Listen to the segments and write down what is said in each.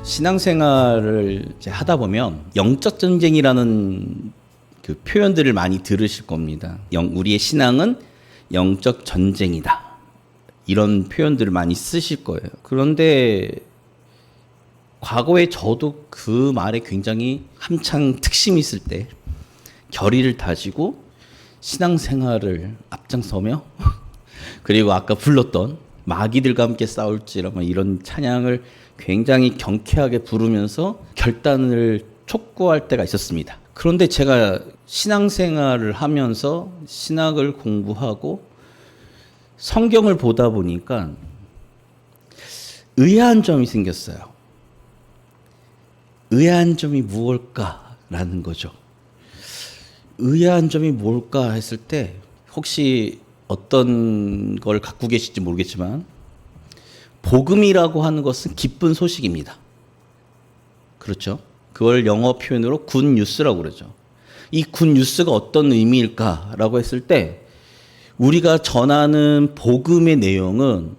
신앙생활을 이제 하다 보면 영적 전쟁이라는 그 표현들을 많이 들으실 겁니다. 우리의 신앙은 영적 전쟁이다. 이런 표현들을 많이 쓰실 거예요. 그런데 과거에 저도 그 말에 굉장히 한창 특심이 있을 때 결의를 다지고 신앙생활을 앞장서며 그리고 아까 불렀던 마귀들과 함께 싸울지라 이런 찬양을 굉장히 경쾌하게 부르면서 결단을 촉구할 때가 있었습니다. 그런데 제가 신앙생활을 하면서 신학을 공부하고 성경을 보다 보니까 의아한 점이 생겼어요. 의아한 점이 무엇일까라는 거죠. 의아한 점이 뭘까 했을 때 혹시 어떤 걸 갖고 계실지 모르겠지만 복음이라고 하는 것은 기쁜 소식입니다. 그렇죠? 그걸 영어 표현으로 굿 뉴스라고 그러죠. 이 굿 뉴스가 어떤 의미일까라고 했을 때 우리가 전하는 복음의 내용은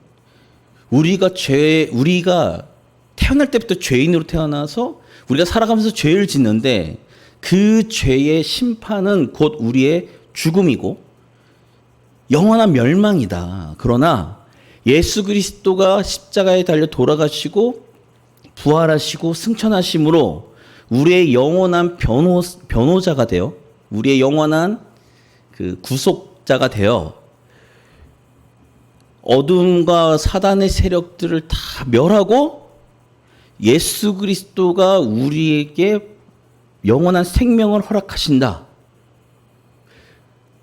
우리가 태어날 때부터 죄인으로 태어나서 우리가 살아가면서 죄를 짓는데 그 죄의 심판은 곧 우리의 죽음이고 영원한 멸망이다. 그러나 예수 그리스도가 십자가에 달려 돌아가시고 부활하시고 승천하심으로 우리의 영원한 변호자가 되어 우리의 영원한 그 구속자가 되어 어둠과 사단의 세력들을 다 멸하고 예수 그리스도가 우리에게 영원한 생명을 허락하신다.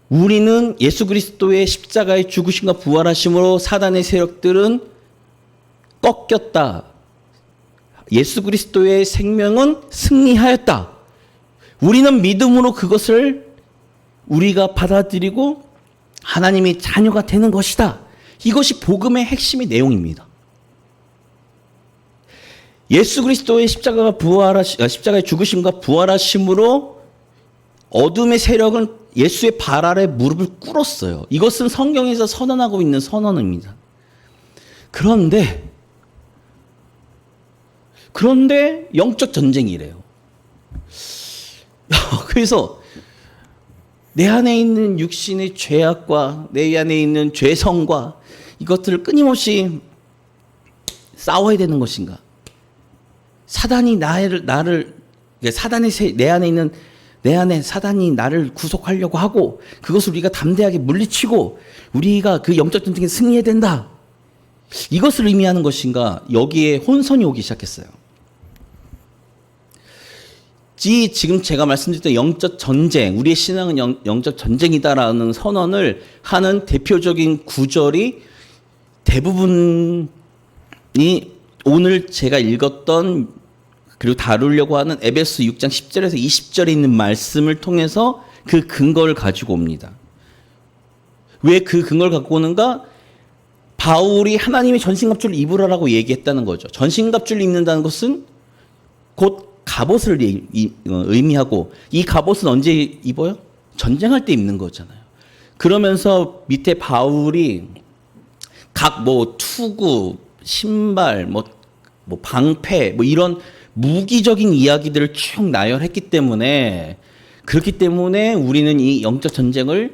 우리는 예수 그리스도의 십자가의 죽으심과 부활하심으로 사단의 세력들은 꺾였다. 예수 그리스도의 생명은 승리하였다. 우리는 믿음으로 그것을 우리가 받아들이고 하나님의 자녀가 되는 것이다. 이것이 복음의 핵심의 내용입니다. 예수 그리스도의 십자가의 죽으심과 부활하심으로 어둠의 세력은 예수의 발 아래 무릎을 꿇었어요. 이것은 성경에서 선언하고 있는 선언입니다. 그런데 영적 전쟁이래요. 그래서 내 안에 있는 육신의 죄악과 내 안에 있는 죄성과 이것들을 끊임없이 싸워야 되는 것인가? 사단이 내 안에 사단이 나를 구속하려고 하고 그것을 우리가 담대하게 물리치고 우리가 그 영적 전쟁에 승리해야 된다. 이것을 의미하는 것인가? 여기에 혼선이 오기 시작했어요. 지금 제가 말씀드렸던 영적 전쟁, 우리의 신앙은 영적 전쟁이다라는 선언을 하는 대표적인 구절이 대부분이 오늘 제가 읽었던 그리고 다루려고 하는 에베소 6장 10절에서 20절에 있는 말씀을 통해서 그 근거를 가지고 옵니다. 왜 그 근거를 갖고 오는가? 바울이 하나님의 전신갑주를 입으라라고 얘기했다는 거죠. 전신갑주를 입는다는 것은 곧 갑옷을 의미하고 이 갑옷은 언제 입어요? 전쟁할 때 입는 거잖아요. 그러면서 밑에 바울이 각 투구, 신발, 방패, 이런 무기적인 이야기들을 쭉 나열했기 때문에 그렇기 때문에 우리는 이 영적 전쟁을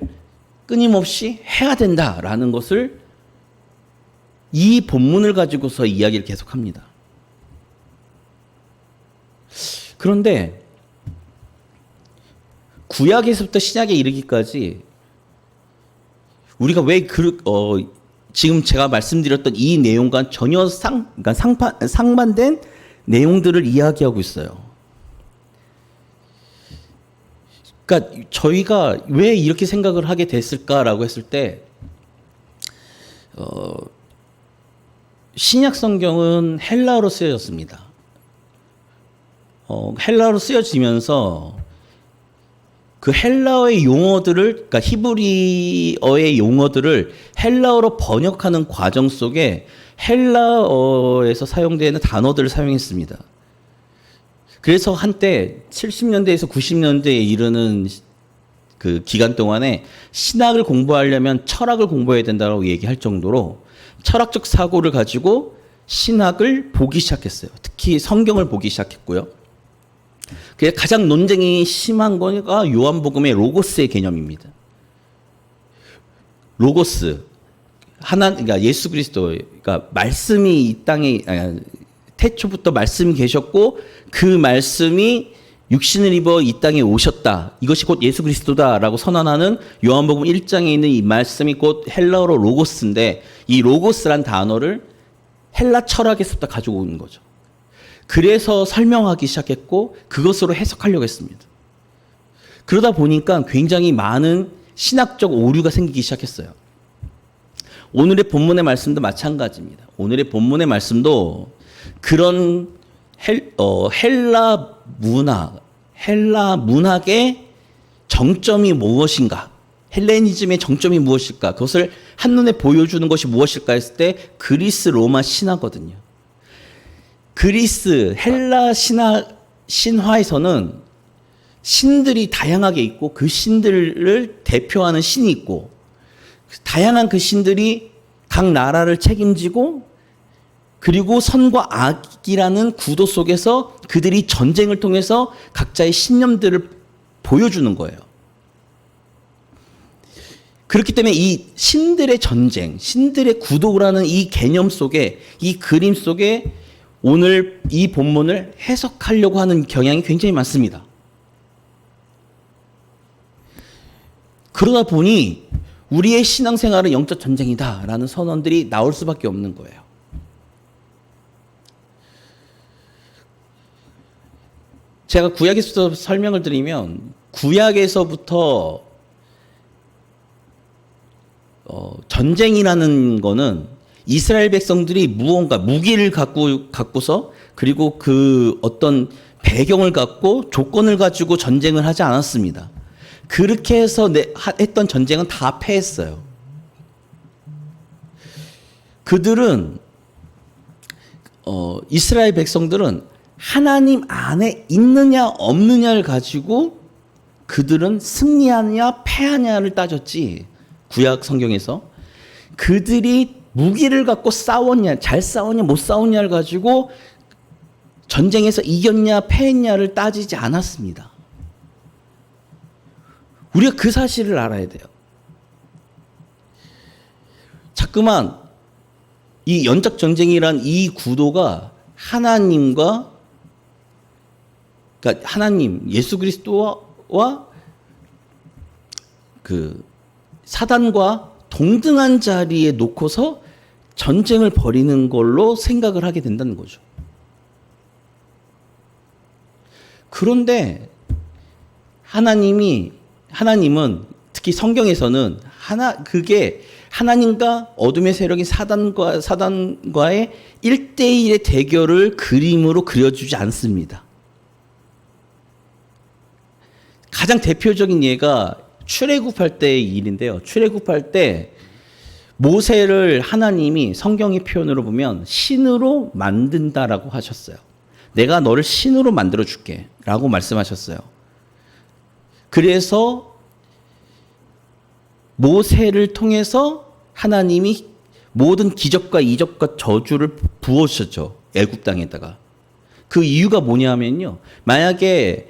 끊임없이 해야 된다라는 것을 이 본문을 가지고서 이야기를 계속합니다. 그런데 구약에서부터 신약에 이르기까지 우리가 왜 지금 제가 말씀드렸던 이 내용과 전혀 상반된 내용들을 이야기하고 있어요. 그러니까 저희가 왜 이렇게 생각을 하게 됐을까라고 했을 때 신약 성경은 헬라어로 쓰여졌습니다. 헬라어로 쓰여지면서 그 헬라어의 용어들을, 그러니까 히브리어의 용어들을 헬라어로 번역하는 과정 속에 헬라어에서 사용되는 단어들을 사용했습니다. 그래서 한때 70년대에서 90년대에 이르는 그 기간 동안에 신학을 공부하려면 철학을 공부해야 된다고 얘기할 정도로 철학적 사고를 가지고 신학을 보기 시작했어요. 특히 성경을 보기 시작했고요. 그래서 가장 논쟁이 심한 거가 요한복음의 로고스의 개념입니다. 로고스, 그러니까 예수 그리스도, 그러니까 말씀이 이 땅에 태초부터 말씀이 계셨고 그 말씀이 육신을 입어 이 땅에 오셨다. 이것이 곧 예수 그리스도다라고 선언하는 요한복음 1장에 있는 이 말씀이 곧 헬라어로 로고스인데, 이 로고스란 단어를 헬라 철학에서부터 가지고 온 거죠. 그래서 설명하기 시작했고 그것으로 해석하려고 했습니다. 그러다 보니까 굉장히 많은 신학적 오류가 생기기 시작했어요. 오늘의 본문의 말씀도 마찬가지입니다. 오늘의 본문의 말씀도 그런 헬라 문학의 정점이 무엇인가, 헬레니즘의 정점이 무엇일까, 그것을 한눈에 보여주는 것이 무엇일까 했을 때 그리스 로마 신화거든요. 그리스 헬라 신화에서는 신들이 다양하게 있고 그 신들을 대표하는 신이 있고 다양한 그 신들이 각 나라를 책임지고 그리고 선과 악이라는 구도 속에서 그들이 전쟁을 통해서 각자의 신념들을 보여주는 거예요. 그렇기 때문에 이 신들의 전쟁, 신들의 구도라는 이 개념 속에, 이 그림 속에 오늘 이 본문을 해석하려고 하는 경향이 굉장히 많습니다. 그러다 보니 우리의 신앙생활은 영적 전쟁이다라는 선언들이 나올 수밖에 없는 거예요. 제가 구약에서 설명을 드리면 구약에서부터 전쟁이라는 거는 이스라엘 백성들이 무언가 무기를 갖고서 그리고 그 어떤 배경을 갖고 조건을 가지고 전쟁을 하지 않았습니다. 그렇게 해서 했던 전쟁은 다 패했어요. 그들은 이스라엘 백성들은 하나님 안에 있느냐 없느냐를 가지고 그들은 승리하느냐 패하냐를 따졌지. 구약 성경에서 그들이 무기를 갖고 싸웠냐, 잘 싸웠냐, 못 싸웠냐를 가지고 전쟁에서 이겼냐, 패했냐를 따지지 않았습니다. 우리가 그 사실을 알아야 돼요. 자꾸만 이 영적 전쟁이란 이 구도가 하나님과, 그러니까 하나님, 예수 그리스도와 그 사단과 동등한 자리에 놓고서 전쟁을 벌이는 걸로 생각을 하게 된다는 거죠. 그런데 하나님은 특히 성경에서는 그게 하나님과 어둠의 세력인 사단과의 1대1의 대결을 그림으로 그려주지 않습니다. 가장 대표적인 예가 출애굽할 때의 일인데요. 출애굽할 때 모세를 하나님이 성경의 표현으로 보면 신으로 만든다라고 하셨어요. 내가 너를 신으로 만들어 줄게 라고 말씀하셨어요. 그래서 모세를 통해서 하나님이 모든 기적과 이적과 저주를 부어주셨죠. 애굽 땅에다가. 그 이유가 뭐냐면요. 만약에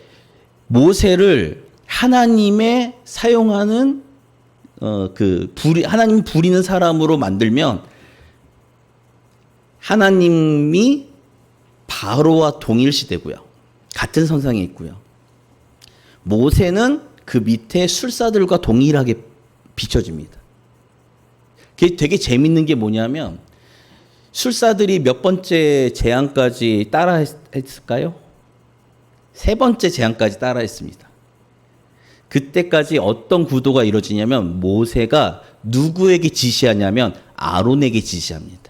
모세를 하나님의 사용하는 하나님 부리는 사람으로 만들면 하나님이 바로와 동일시되고요. 같은 선상에 있고요. 모세는 그 밑에 술사들과 동일하게 비춰집니다. 그게 되게 재밌는 게 뭐냐면 술사들이 몇 번째 재앙까지 따라했을까요? 3번째 재앙까지 따라했습니다. 그때까지 어떤 구도가 이루어지냐면 모세가 누구에게 지시하냐면 아론에게 지시합니다.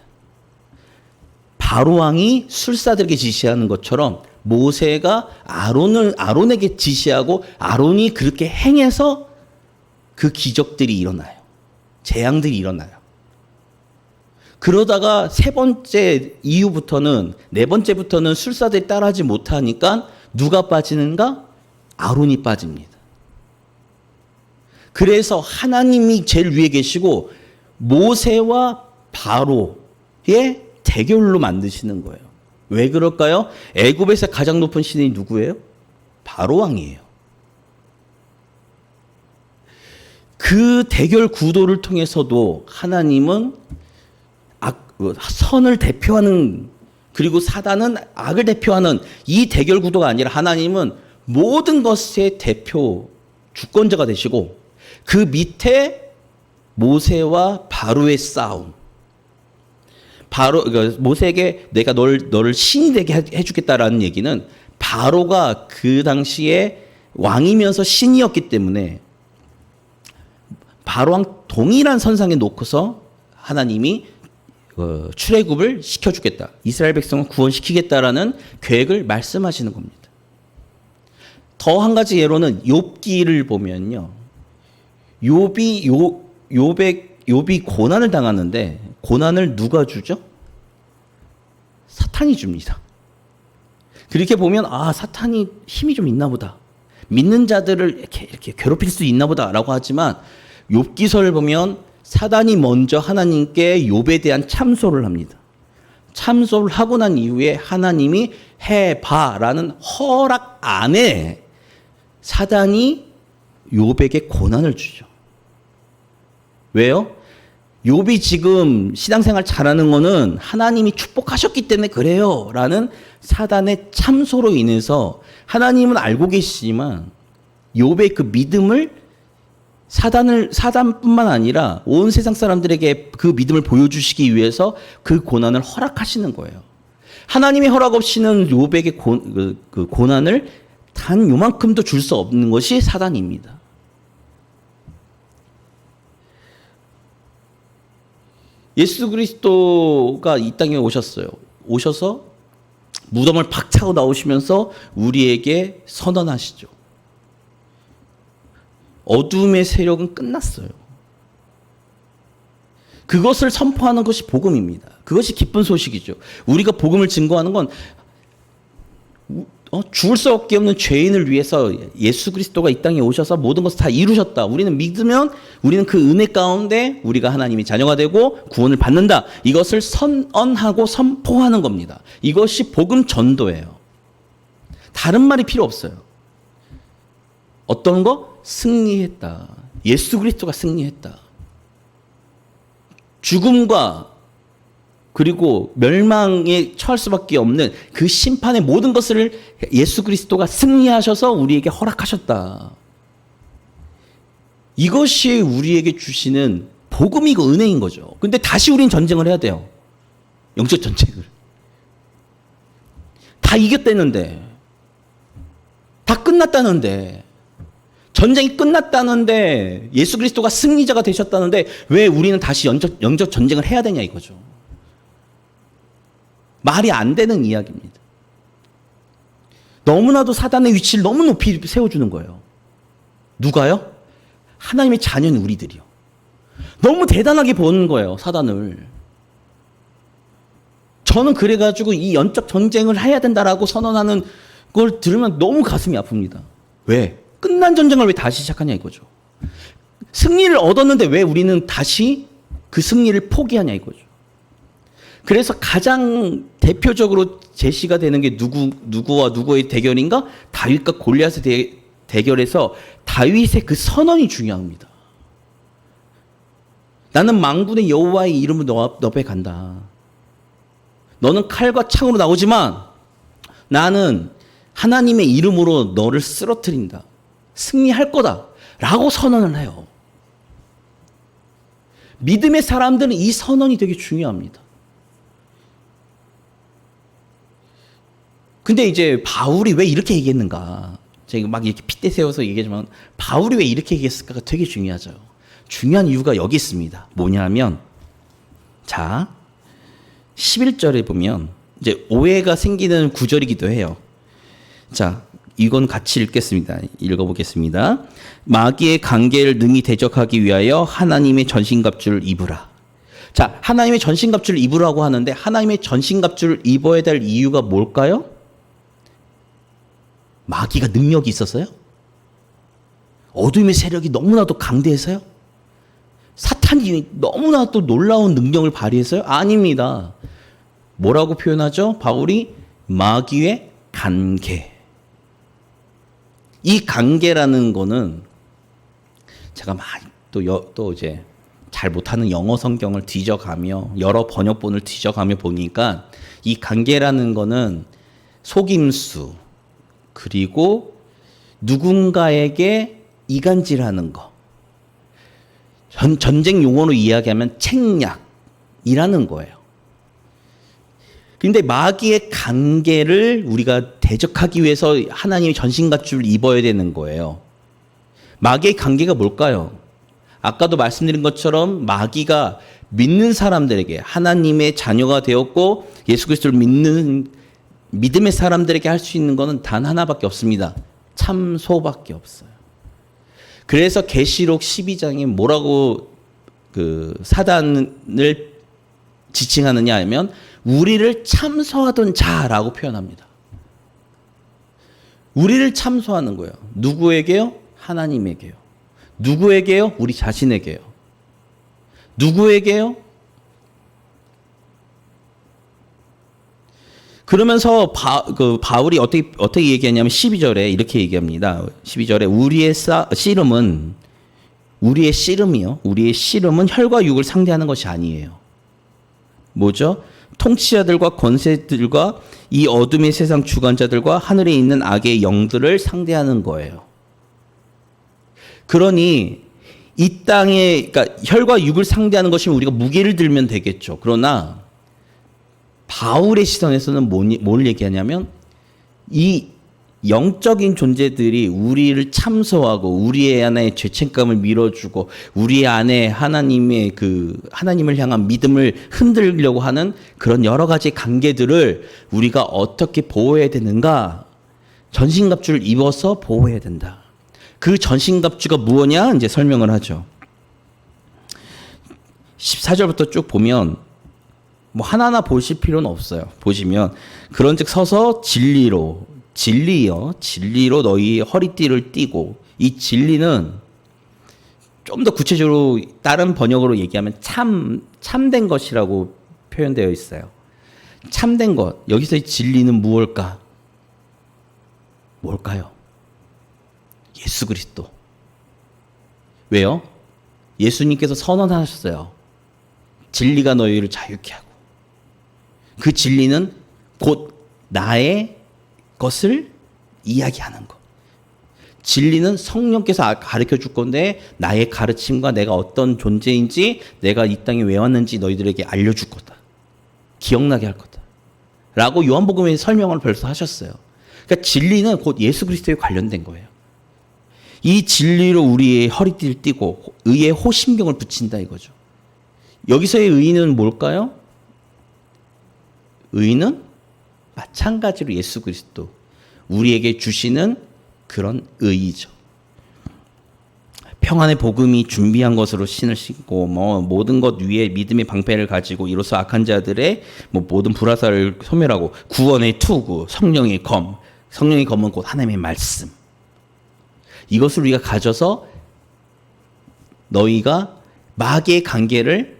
바로왕이 술사들에게 지시하는 것처럼 모세가 아론에게 지시하고 아론이 그렇게 행해서 그 기적들이 일어나요. 재앙들이 일어나요. 그러다가 3번째 이후부터는 4번째부터는 술사들이 따라하지 못하니까 누가 빠지는가? 아론이 빠집니다. 그래서 하나님이 제일 위에 계시고 모세와 바로의 대결로 만드시는 거예요. 왜 그럴까요? 애굽에서 가장 높은 신이 누구예요? 바로 왕이에요. 그 대결 구도를 통해서도 하나님은 선을 대표하는, 그리고 사단은 악을 대표하는 이 대결 구도가 아니라 하나님은 모든 것의 대표 주권자가 되시고 그 밑에 모세와 바로의 싸움. 그러니까 모세에게 내가 너를 신이 되게 해주겠다라는 얘기는 바로가 그 당시에 왕이면서 신이었기 때문에 바로왕 동일한 선상에 놓고서 하나님이 출애굽을 시켜주겠다. 이스라엘 백성을 구원시키겠다라는 계획을 말씀하시는 겁니다. 더 한 가지 예로는 욥기를 보면요. 욥이 고난을 당하는데 고난을 누가 주죠? 사탄이 줍니다. 그렇게 보면 사탄이 힘이 좀 있나 보다. 믿는 자들을 이렇게 괴롭힐 수 있나 보다라고 하지만 욥기서를 보면 사단이 먼저 하나님께 욥에 대한 참소를 합니다. 참소를 하고 난 이후에 하나님이 해봐라는 허락 안에 사단이 욥에게 고난을 주죠. 왜요? 욥이 지금 신앙생활 잘하는 거는 하나님이 축복하셨기 때문에 그래요 라는 사단의 참소로 인해서 하나님은 알고 계시지만 욥의 그 믿음을 사단뿐만 아니라 온 세상 사람들에게 그 믿음을 보여주시기 위해서 그 고난을 허락하시는 거예요. 하나님의 허락 없이는 욥에게 그 고난을 단 요만큼도 줄 수 없는 것이 사단입니다. 예수 그리스도가 이 땅에 오셨어요. 오셔서 무덤을 박차고 나오시면서 우리에게 선언하시죠. 어둠의 세력은 끝났어요. 그것을 선포하는 것이 복음입니다. 그것이 기쁜 소식이죠. 우리가 복음을 증거하는 건 죽을 수밖에 없는 죄인을 위해서 예수 그리스도가 이 땅에 오셔서 모든 것을 다 이루셨다. 우리는 믿으면 우리는 그 은혜 가운데 우리가 하나님의 자녀가 되고 구원을 받는다. 이것을 선언하고 선포하는 겁니다. 이것이 복음 전도예요. 다른 말이 필요 없어요. 어떤 거? 승리했다. 예수 그리스도가 승리했다. 죽음과 그리고 멸망에 처할 수밖에 없는 그 심판의 모든 것을 예수 그리스도가 승리하셔서 우리에게 허락하셨다. 이것이 우리에게 주시는 복음이고 은혜인 거죠. 근데 다시 우린 전쟁을 해야 돼요. 영적 전쟁을. 다 이겼다는데. 다 끝났다는데. 전쟁이 끝났다는데 예수 그리스도가 승리자가 되셨다는데 왜 우리는 다시 영적 전쟁을 해야 되냐 이거죠. 말이 안 되는 이야기입니다. 너무나도 사단의 위치를 너무 높이 세워주는 거예요. 누가요? 하나님의 자녀는 우리들이요. 너무 대단하게 보는 거예요, 사단을. 저는 그래가지고 이 영적 전쟁을 해야 된다라고 선언하는 걸 들으면 너무 가슴이 아픕니다. 왜? 끝난 전쟁을 왜 다시 시작하냐 이거죠. 승리를 얻었는데 왜 우리는 다시 그 승리를 포기하냐 이거죠. 그래서 가장 대표적으로 제시가 되는 게 누구와 누구의 대결인가? 다윗과 골리앗의 대결에서 다윗의 그 선언이 중요합니다. 나는 만군의 여호와의 이름으로 너 앞에 간다. 너는 칼과 창으로 나오지만 나는 하나님의 이름으로 너를 쓰러뜨린다. 승리할 거다. 라고 선언을 해요. 믿음의 사람들은 이 선언이 되게 중요합니다. 근데 이제 바울이 왜 이렇게 얘기했는가? 제가 막 이렇게 핏대 세워서 얘기하지만 바울이 왜 이렇게 얘기했을까가 되게 중요하죠. 중요한 이유가 여기 있습니다. 뭐냐면 자 11절에 보면 이제 오해가 생기는 구절이기도 해요. 자 이건 같이 읽겠습니다. 읽어보겠습니다. 마귀의 관계를 능히 대적하기 위하여 하나님의 전신갑주를 입으라. 자 하나님의 전신갑주를 입으라고 하는데 하나님의 전신갑주를 입어야 될 이유가 뭘까요? 마귀가 능력이 있어서요? 어둠의 세력이 너무나도 강대해서요? 사탄이 너무나도 놀라운 능력을 발휘해서요? 아닙니다. 뭐라고 표현하죠? 바울이 마귀의 관계. 이 관계라는 거는 제가 많이 또 이제 잘 못하는 영어 성경을 뒤져가며 여러 번역본을 뒤져가며 보니까 이 관계라는 거는 속임수, 그리고 누군가에게 이간질하는 거, 전쟁 용어로 이야기하면 책략이라는 거예요. 근데 마귀의 관계를 우리가 대적하기 위해서 하나님의 전신갑주를 입어야 되는 거예요. 마귀의 관계가 뭘까요? 아까도 말씀드린 것처럼 마귀가 믿는 사람들에게, 하나님의 자녀가 되었고 예수 그리스도를 믿는 믿음의 사람들에게 할 수 있는 것은 단 하나밖에 없습니다. 참소밖에 없어요. 그래서 계시록 12장에 뭐라고 사단을 지칭하느냐 하면 우리를 참소하던 자라고 표현합니다. 우리를 참소하는 거예요. 누구에게요? 하나님에게요. 누구에게요? 우리 자신에게요. 누구에게요? 그러면서 바울이 어떻게 얘기하냐면 12절에 이렇게 얘기합니다. 12절에 우리의 씨름은 혈과 육을 상대하는 것이 아니에요. 뭐죠? 통치자들과 권세들과 이 어둠의 세상 주관자들과 하늘에 있는 악의 영들을 상대하는 거예요. 그러니 이 땅에, 그러니까 혈과 육을 상대하는 것이면 우리가 무기를 들면 되겠죠. 그러나 바울의 시선에서는 뭘 얘기하냐면 이 영적인 존재들이 우리를 참소하고 우리의 안에 죄책감을 밀어주고 우리 안에 하나님을 향한 믿음을 흔들려고 하는 그런 여러 가지 관계들을 우리가 어떻게 보호해야 되는가? 전신갑주를 입어서 보호해야 된다. 그 전신갑주가 무엇냐? 이제 설명을 하죠. 14절부터 쭉 보면 뭐 하나하나 보실 필요는 없어요. 보시면 그런즉 서서 진리로 너희 허리띠를 띠고, 이 진리는 좀 더 구체적으로 다른 번역으로 얘기하면 참된 것이라고 표현되어 있어요. 참된 것. 여기서의 진리는 무엇일까? 뭘까요? 예수 그리스도. 왜요? 예수님께서 선언하셨어요. 진리가 너희를 자유케 하고. 그 진리는 곧 나의 것을 이야기하는 것. 진리는 성령께서 가르쳐 줄 건데 나의 가르침과 내가 어떤 존재인지 내가 이 땅에 왜 왔는지 너희들에게 알려줄 거다. 기억나게 할 거다. 라고 요한복음에 설명을 벌써 하셨어요. 그러니까 진리는 곧 예수 그리스도에 관련된 거예요. 이 진리로 우리의 허리띠를 띠고 의의 호심경을 붙인다 이거죠. 여기서의 의는 뭘까요? 의는 마찬가지로 예수 그리스도 우리에게 주시는 그런 의이죠. 평안의 복음이 준비한 것으로 신을 신고 모든 것 위에 믿음의 방패를 가지고 이로써 악한 자들의 모든 불화살을 소멸하고 구원의 투구, 성령의 검은 곧 하나님의 말씀. 이것을 우리가 가져서 너희가 마귀의 관계를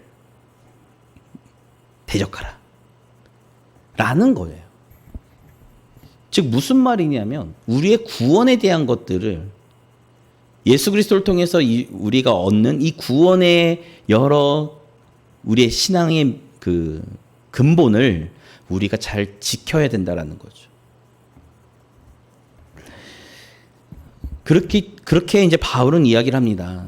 대적하라 라는 거예요. 즉 무슨 말이냐면 우리의 구원에 대한 것들을 예수 그리스도를 통해서 우리가 얻는 이 구원의 여러 우리의 신앙의 그 근본을 우리가 잘 지켜야 된다라는 거죠. 그렇게 이제 바울은 이야기를 합니다.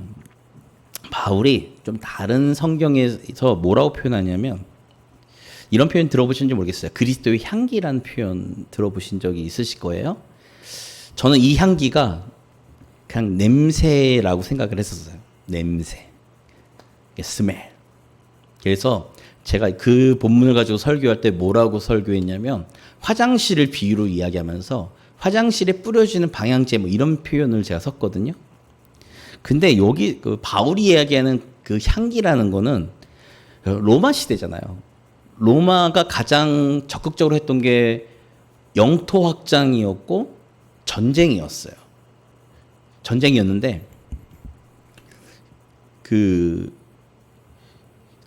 바울이 좀 다른 성경에서 뭐라고 표현하냐면 이런 표현 들어보셨는지 모르겠어요. 그리스도의 향기라는 표현 들어보신 적이 있으실 거예요. 저는 이 향기가 그냥 냄새라고 생각을 했었어요. 냄새. 스멜. 그래서 제가 그 본문을 가지고 설교할 때 뭐라고 설교했냐면 화장실을 비유로 이야기하면서 화장실에 뿌려지는 방향제 이런 표현을 제가 썼거든요. 근데 여기 바울이 이야기하는 그 향기라는 거는 로마 시대잖아요. 로마가 가장 적극적으로 했던 게 영토 확장이었고 전쟁이었어요. 전쟁이었는데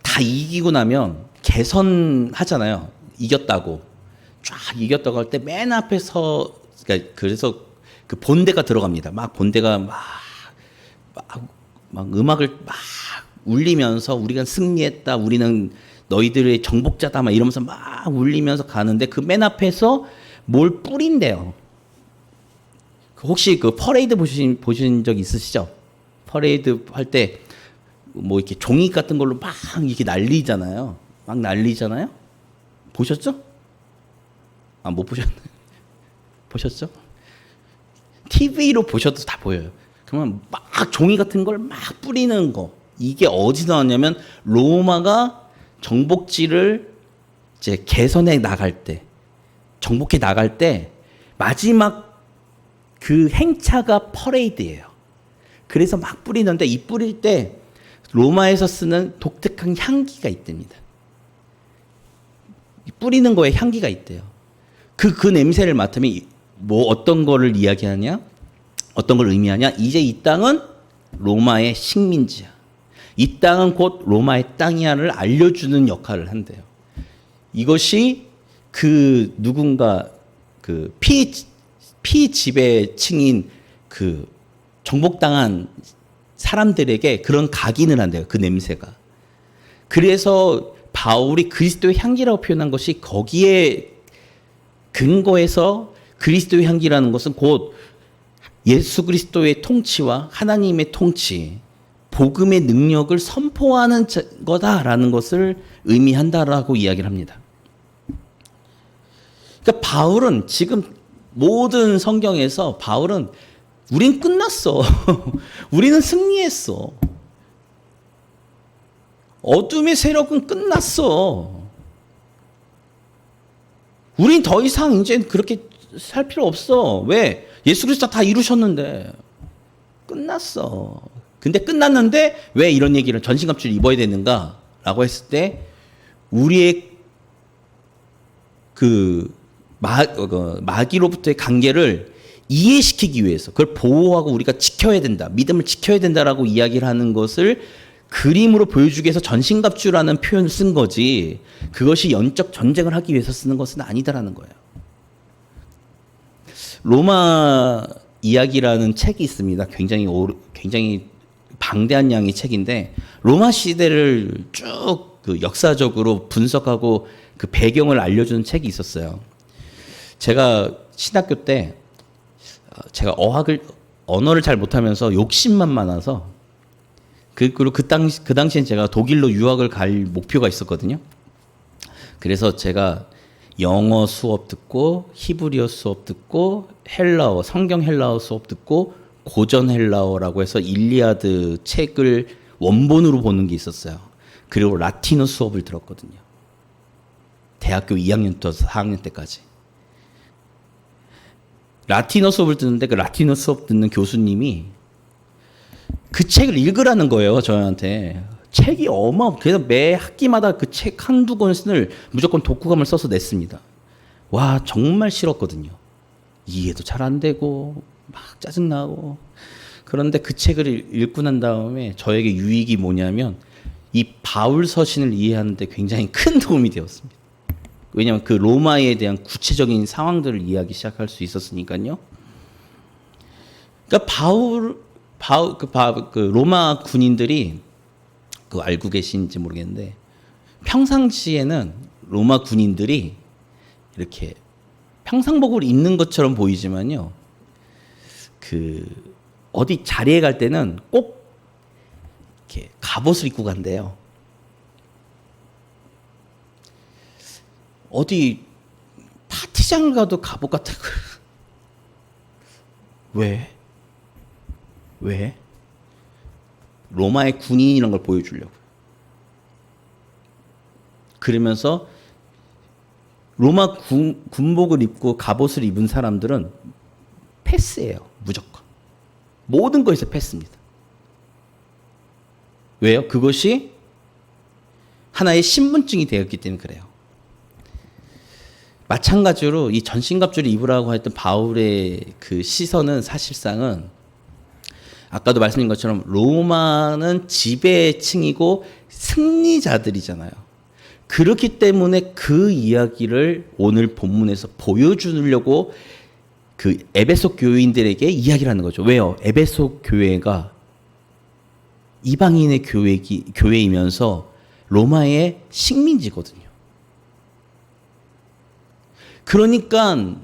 다 이기고 나면 개선하잖아요. 이겼다고 쫙 이겼다고 할 때 맨 앞에서 그러니까 그래서 그 본대가 들어갑니다. 막 본대가 막 음악을 막 울리면서 우리가 승리했다. 우리는 너희들의 정복자다. 막 이러면서 막 울리면서 가는데 그 맨 앞에서 뭘 뿌린대요. 혹시 그 퍼레이드 보신 적 있으시죠? 퍼레이드 할 때 뭐 이렇게 종이 같은 걸로 막 이렇게 날리잖아요. 막 날리잖아요. 보셨죠? 아, 못 보셨나요? 보셨죠? TV로 보셔도 다 보여요. 그러면 막 종이 같은 걸 막 뿌리는 거. 이게 어디서 나왔냐면 로마가 정복지를 이제 개선해 나갈 때, 정복해 나갈 때 마지막 그 행차가 퍼레이드예요. 그래서 막 뿌리는데 이 뿌릴 때 로마에서 쓰는 독특한 향기가 있답니다. 뿌리는 거에 향기가 있대요. 그 냄새를 맡으면 뭐 어떤 거를 이야기하냐? 어떤 걸 의미하냐? 이제 이 땅은 로마의 식민지야. 이 땅은 곧 로마의 땅이야를 알려주는 역할을 한대요. 이것이 그 누군가 그 피지배층인 그 정복당한 사람들에게 그런 각인을 한대요. 그 냄새가. 그래서 바울이 그리스도의 향기라고 표현한 것이 거기에 근거해서 거그리스도의 향기라는 것은 곧 예수 그리스도의 통치와 하나님의 통치, 복음의 능력을 선포하는 거다라는 것을 의미한다라고 이야기를 합니다. 그러니까 바울은 지금 모든 성경에서 바울은 우린 끝났어. 우리는 승리했어. 어둠의 세력은 끝났어. 우린 더 이상 이제 그렇게 살 필요 없어. 왜? 예수 그리스도 다 이루셨는데. 끝났어. 근데 끝났는데 왜 이런 얘기를 전신갑주를 입어야 되는가? 라고 했을 때 우리의 그 마귀로부터의 관계를 이해시키기 위해서 그걸 보호하고 우리가 지켜야 된다. 믿음을 지켜야 된다라고 이야기를 하는 것을 그림으로 보여주기 위해서 전신갑주라는 표현을 쓴 거지 그것이 영적 전쟁을 하기 위해서 쓰는 것은 아니다라는 거예요. 로마 이야기라는 책이 있습니다. 굉장히 방대한 양의 책인데 로마 시대를 쭉 그 역사적으로 분석하고 그 배경을 알려주는 책이 있었어요. 제가 신학교 때 제가 언어를 잘 못하면서 욕심만 많아서 그리고 그 당시엔 제가 독일로 유학을 갈 목표가 있었거든요. 그래서 제가 영어 수업 듣고 히브리어 수업 듣고 헬라어 성경 헬라어 수업 듣고 고전 헬라어라고 해서 일리아드 책을 원본으로 보는 게 있었어요. 그리고 라틴어 수업을 들었거든요. 대학교 2학년부터 4학년 때까지. 라틴어 수업을 듣는데 그 라틴어 수업 듣는 교수님이 그 책을 읽으라는 거예요, 저한테. 책이 그래서 매 학기마다 그 책 한두 권을 무조건 독후감을 써서 냈습니다. 와, 정말 싫었거든요. 이해도 잘 안 되고, 막 짜증나고. 그런데 그 책을 읽고 난 다음에 저에게 유익이 뭐냐면, 이 바울 서신을 이해하는데 굉장히 큰 도움이 되었습니다. 왜냐하면 그 로마에 대한 구체적인 상황들을 이해하기 시작할 수 있었으니까요. 그러니까 그 로마 군인들이 그거 알고 계신지 모르겠는데 평상시에는 로마 군인들이 이렇게 평상복을 입는 것처럼 보이지만요. 그 어디 자리에 갈 때는 꼭 이렇게 갑옷을 입고 간대요. 어디 파티장을 가도 갑옷 같은 걸. 왜? 로마의 군인이라는 걸 보여주려고. 그러면서 로마 군복을 입고 갑옷을 입은 사람들은 패스예요. 무조건. 모든 것에서 패스입니다. 왜요? 그것이 하나의 신분증이 되었기 때문에 그래요. 마찬가지로 이 전신갑주를 입으라고 했던 바울의 그 시선은 사실상은 아까도 말씀드린 것처럼 로마는 지배층이고 승리자들이잖아요. 그렇기 때문에 그 이야기를 오늘 본문에서 보여주려고 그 에베소 교인들에게 이야기를 하는 거죠. 왜요? 에베소 교회가 이방인의 교회이면서 로마의 식민지거든요. 그러니까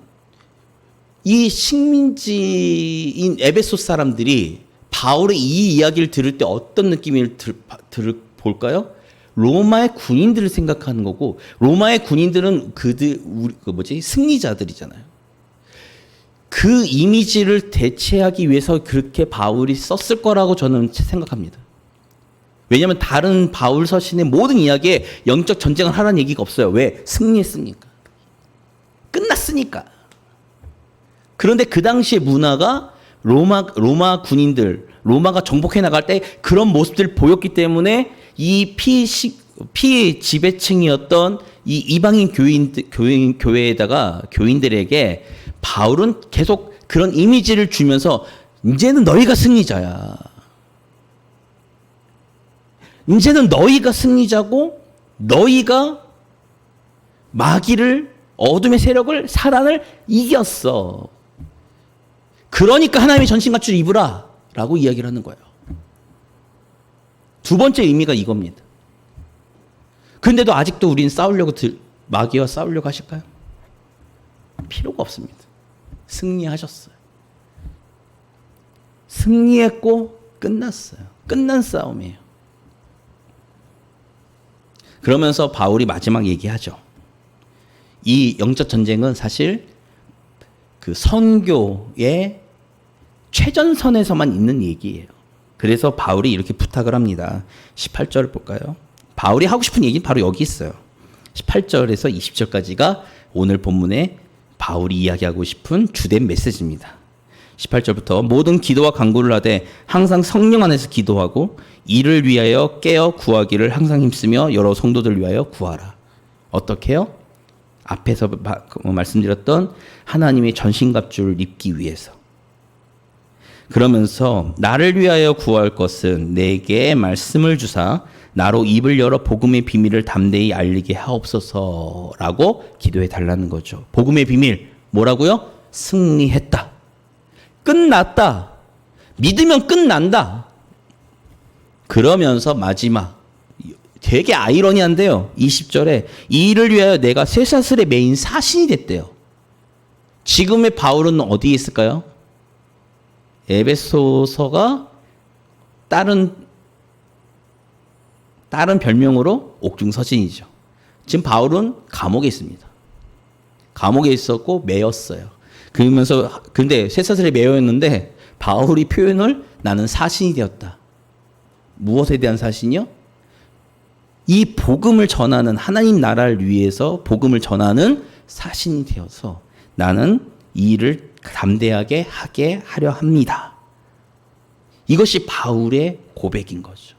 이 식민지인 에베소 사람들이 바울의 이 이야기를 들을 때 어떤 느낌을 볼까요? 로마의 군인들을 생각하는 거고, 로마의 군인들은 승리자들이잖아요. 그 이미지를 대체하기 위해서 그렇게 바울이 썼을 거라고 저는 생각합니다. 왜냐하면 다른 바울 서신의 모든 이야기에 영적 전쟁을 하라는 얘기가 없어요. 왜? 승리했으니까. 끝났으니까. 그런데 그 당시의 문화가 로마 군인들, 로마가 정복해 나갈 때 그런 모습들을 보였기 때문에 이 피지배층이었던 이 이방인 교회에다가 교인들에게 바울은 계속 그런 이미지를 주면서 이제는 너희가 승리자야. 이제는 너희가 승리자고 너희가 마귀를 어둠의 세력을 사단을 이겼어. 그러니까 하나님의 전신갑주를 입으라 라고 이야기를 하는 거예요. 두 번째 의미가 이겁니다. 그런데도 아직도 우리는 마귀와 싸우려고 하실까요? 필요가 없습니다. 승리하셨어요. 승리했고 끝났어요. 끝난 싸움이에요. 그러면서 바울이 마지막 얘기하죠. 이 영적 전쟁은 사실 그 선교의 최전선에서만 있는 얘기예요. 그래서 바울이 이렇게 부탁을 합니다. 18절을 볼까요? 바울이 하고 싶은 얘기는 바로 여기 있어요. 18절에서 20절까지가 오늘 본문에 바울이 이야기하고 싶은 주된 메시지입니다. 18절부터 모든 기도와 간구를 하되 항상 성령 안에서 기도하고 이를 위하여 깨어 구하기를 항상 힘쓰며 여러 성도들을 위하여 구하라. 어떻게 해요? 앞에서 말씀드렸던 하나님의 전신갑주를 입기 위해서. 그러면서 나를 위하여 구할 것은 내게 말씀을 주사 나로 입을 열어 복음의 비밀을 담대히 알리게 하옵소서라고 기도해 달라는 거죠. 복음의 비밀 뭐라고요? 승리했다. 끝났다. 믿으면 끝난다. 그러면서 마지막 되게 아이러니한데요. 20절에 이 일을 위하여 내가 쇠사슬에 매인 사신이 됐대요. 지금의 바울은 어디에 있을까요? 에베소서가 다른 별명으로 옥중서신이죠. 지금 바울은 감옥에 있습니다. 감옥에 있었고 매였어요. 근데 쇠사슬에 매여 있는데 바울이 표현을 나는 사신이 되었다. 무엇에 대한 사신이요? 이 복음을 전하는 하나님 나라를 위해서 복음을 전하는 사신이 되어서 나는 이 일을 담대하게 하게 하려 합니다. 이것이 바울의 고백인 거죠.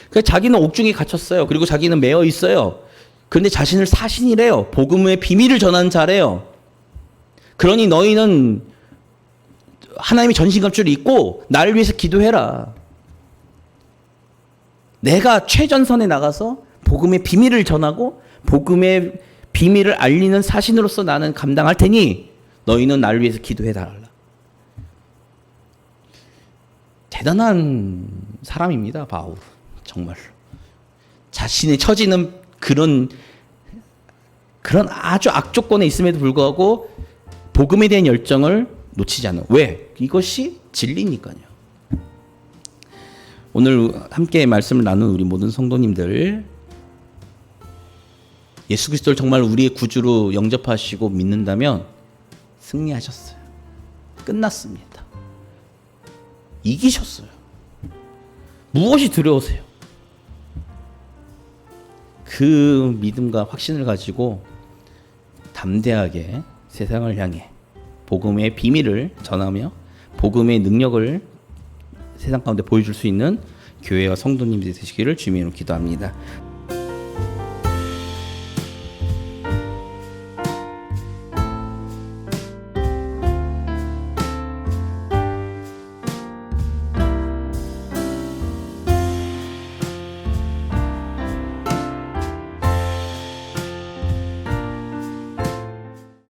그러니까 자기는 옥중에 갇혔어요. 그리고 자기는 매여 있어요. 그런데 자신을 사신이래요. 복음의 비밀을 전하는 자래요. 그러니 너희는 하나님의 전신갑주를 입고 나를 위해서 기도해라. 내가 최전선에 나가서 복음의 비밀을 전하고 복음의 비밀을 알리는 사신으로서 나는 감당할 테니 너희는 나를 위해서 기도해달라. 대단한 사람입니다. 바울. 정말 자신의 처지는 그런 아주 악조건에 있음에도 불구하고 복음에 대한 열정을 놓치지 않아요. 왜? 이것이 진리니까요. 오늘 함께 말씀을 나눈 우리 모든 성도님들, 예수 그리스도를 정말 우리의 구주로 영접하시고 믿는다면 승리하셨어요. 끝났습니다. 이기셨어요. 무엇이 두려우세요? 그 믿음과 확신을 가지고 담대하게 세상을 향해 복음의 비밀을 전하며 복음의 능력을 세상 가운데 보여줄 수 있는 교회와 성도님들이 되시기를 주님으로 기도합니다.